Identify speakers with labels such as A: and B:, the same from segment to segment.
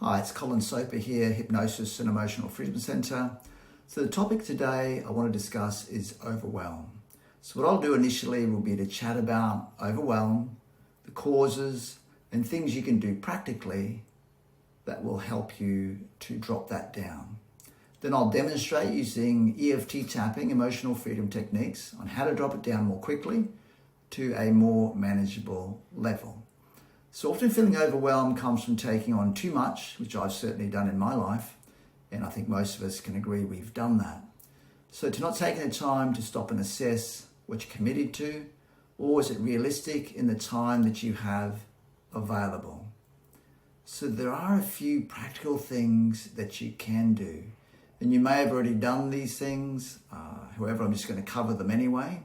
A: Hi, it's Colin Soper here, Hypnosis and Emotional Freedom Center. So the topic today I want to discuss is overwhelm. So what I'll do initially will be to chat about overwhelm, the causes, and things you can do practically that will help you to drop that down. Then I'll demonstrate using EFT tapping, emotional freedom techniques, on how to drop it down more quickly to a more manageable level. So often feeling overwhelmed comes from taking on too much, which I've certainly done in my life, and I think most of us can agree we've done that. So to not taking the time to stop and assess what you're committed to, or is it realistic in the time that you have available? So there are a few practical things that you can do, and you may have already done these things. However, I'm just going to cover them anyway.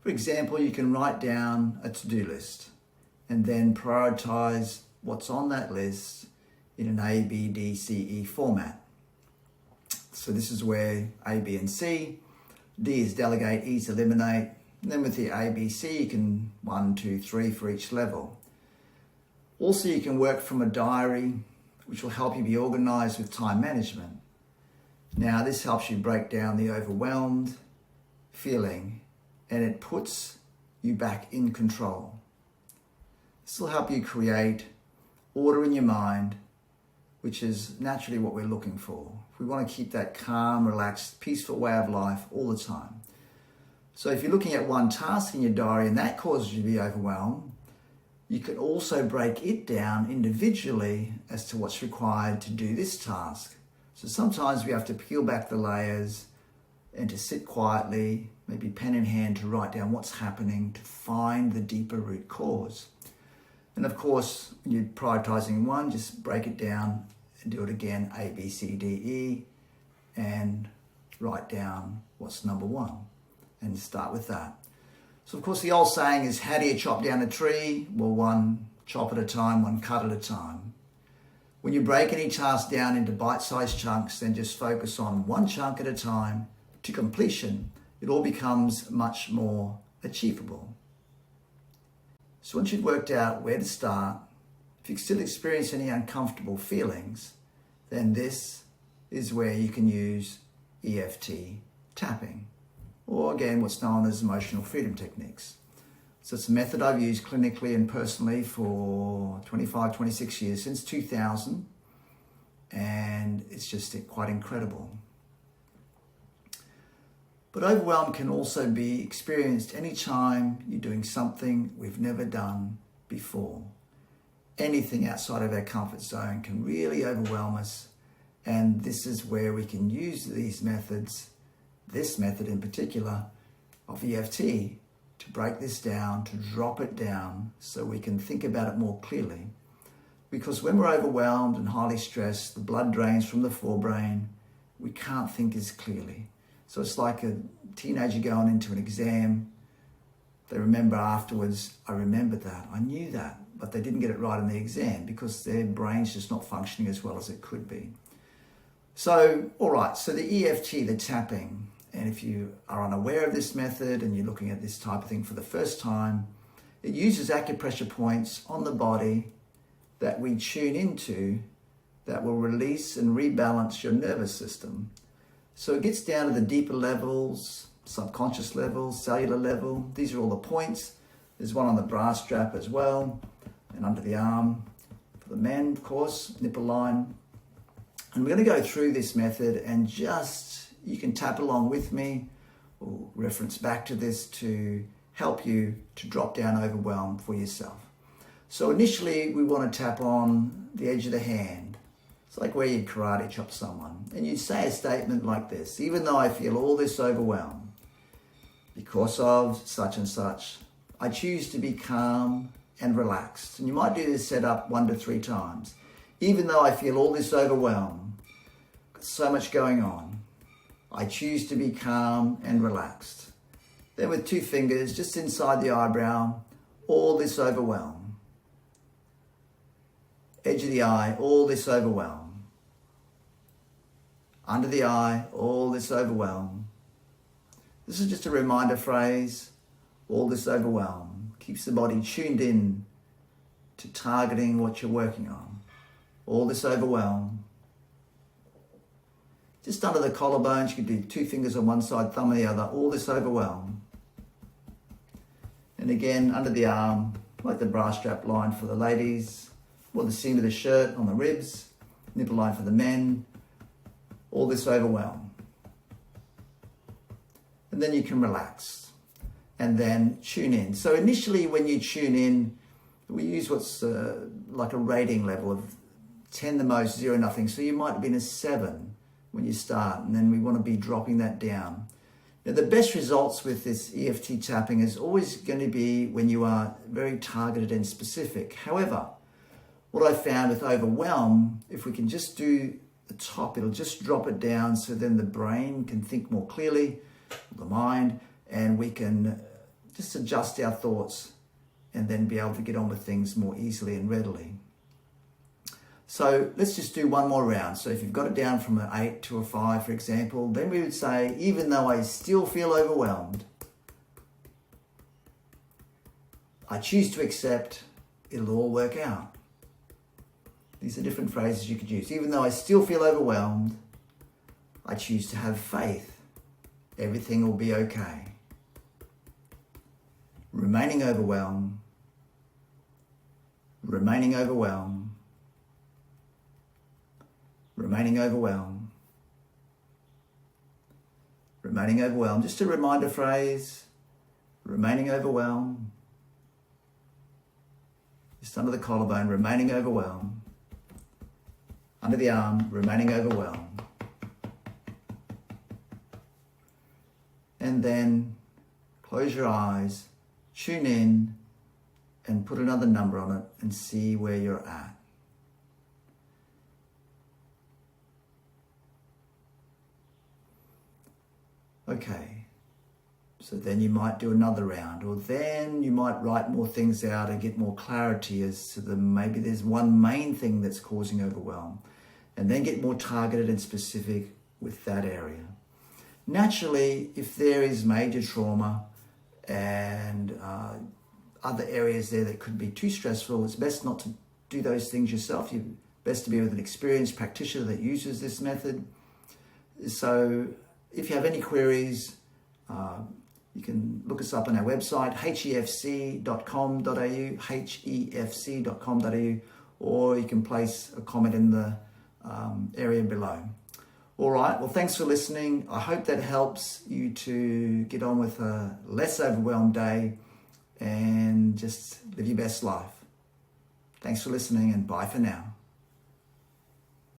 A: For example, you can write down a to-do list and then prioritize what's on that list in an A, B, D, C, E format. So this is where A, B, and C. D is delegate, E is eliminate. And then with the A, B, C, you can 1, 2, 3 for each level. Also, you can work from a diary, which will help you be organized with time management. Now, this helps you break down the overwhelmed feeling, and it puts you back in control. This will help you create order in your mind, which is naturally what we're looking for. We want to keep that calm, relaxed, peaceful way of life all the time. So if you're looking at one task in your diary and that causes you to be overwhelmed, you can also break it down individually as to what's required to do this task. So sometimes we have to peel back the layers and to sit quietly, maybe pen in hand, to write down what's happening, to find the deeper root cause. And of course, when you're prioritizing one, just break it down and do it again, A, B, C, D, E, and write down what's number one and start with that. So of course, the old saying is, how do you chop down a tree? Well, one chop at a time, one cut at a time. When you break any task down into bite-sized chunks, then just focus on one chunk at a time to completion. It all becomes much more achievable. So once you've worked out where to start, if you still experience any uncomfortable feelings, then this is where you can use EFT tapping, or again, what's known as emotional freedom techniques. So it's a method I've used clinically and personally for 25, 26 years, since 2000, and it's just quite incredible. But overwhelm can also be experienced anytime you're doing something we've never done before. Anything outside of our comfort zone can really overwhelm us, and this is where we can use these methods, this method in particular of EFT, to break this down, to drop it down so we can think about it more clearly. Because when we're overwhelmed and highly stressed, the blood drains from the forebrain, we can't think as clearly. So it's like a teenager going into an exam. They remember afterwards, I remembered that, I knew that, but they didn't get it right in the exam because their brain's just not functioning as well as it could be. So, all right, so the EFT, the tapping, and if you are unaware of this method and you're looking at this type of thing for the first time, it uses acupressure points on the body that we tune into that will release and rebalance your nervous system. So it gets down to the deeper levels, subconscious level, cellular level. These are all the points. There's one on the bra strap as well, and under the arm for the men, of course, nipple line. And we're going to go through this method and you can tap along with me or reference back to this to help you to drop down overwhelm for yourself. So initially, we want to tap on the edge of the hand. It's like where you karate chop someone. And you say a statement like this: even though I feel all this overwhelm because of such and such, I choose to be calm and relaxed. And you might do this setup 1 to 3 times. Even though I feel all this overwhelm, got so much going on, I choose to be calm and relaxed. Then with 2 fingers just inside the eyebrow, all this overwhelm. Edge of the eye, all this overwhelm. Under the eye, all this overwhelm. This is just a reminder phrase, all this overwhelm. Keeps the body tuned in to targeting what you're working on. all this overwhelm. Just under the collarbones, you could do 2 fingers on one side, thumb on the other, all this overwhelm. And again, under the arm, like the bra strap line for the ladies, or the seam of the shirt on the ribs, nipple line for the men, all this overwhelm. And then you can relax and then tune in. So initially when you tune in, we use what's like a rating level of 10 the most, 0 nothing. So you might have been a 7 when you start, and then we want to be dropping that down. Now, the best results with this EFT tapping is always going to be when you are very targeted and specific. However, what I found with Overwhelm, if we can just do the top, it'll just drop it down so then the brain can think more clearly, the mind, and we can just adjust our thoughts and then be able to get on with things more easily and readily. So let's just do one more round. So if you've got it down from an 8 to a 5, for example, then we would say, even though I still feel overwhelmed, I choose to accept it'll all work out. These are different phrases you could use. Even though I still feel overwhelmed, I choose to have faith. Everything will be okay. Remaining overwhelmed, remaining overwhelmed, remaining overwhelmed, remaining overwhelmed. Just a reminder phrase, remaining overwhelmed. Just under the collarbone, remaining overwhelmed. Under the arm, remaining overwhelmed. And then close your eyes, tune in, and put another number on it and see where you're at. Okay, so then you might do another round, or then you might write more things out and get more clarity as to maybe there's one main thing that's causing overwhelm, and then get more targeted and specific with that area. Naturally, if there is major trauma and other areas there that could be too stressful, it's best not to do those things yourself. You're best to be with an experienced practitioner that uses this method. So if you have any queries, you can look us up on our website, hefc.com.au, hefc.com.au, or you can place a comment in the area below. All right, well, thanks for listening. I hope that helps you to get on with a less overwhelmed day and just live your best life. Thanks for listening, and bye for now.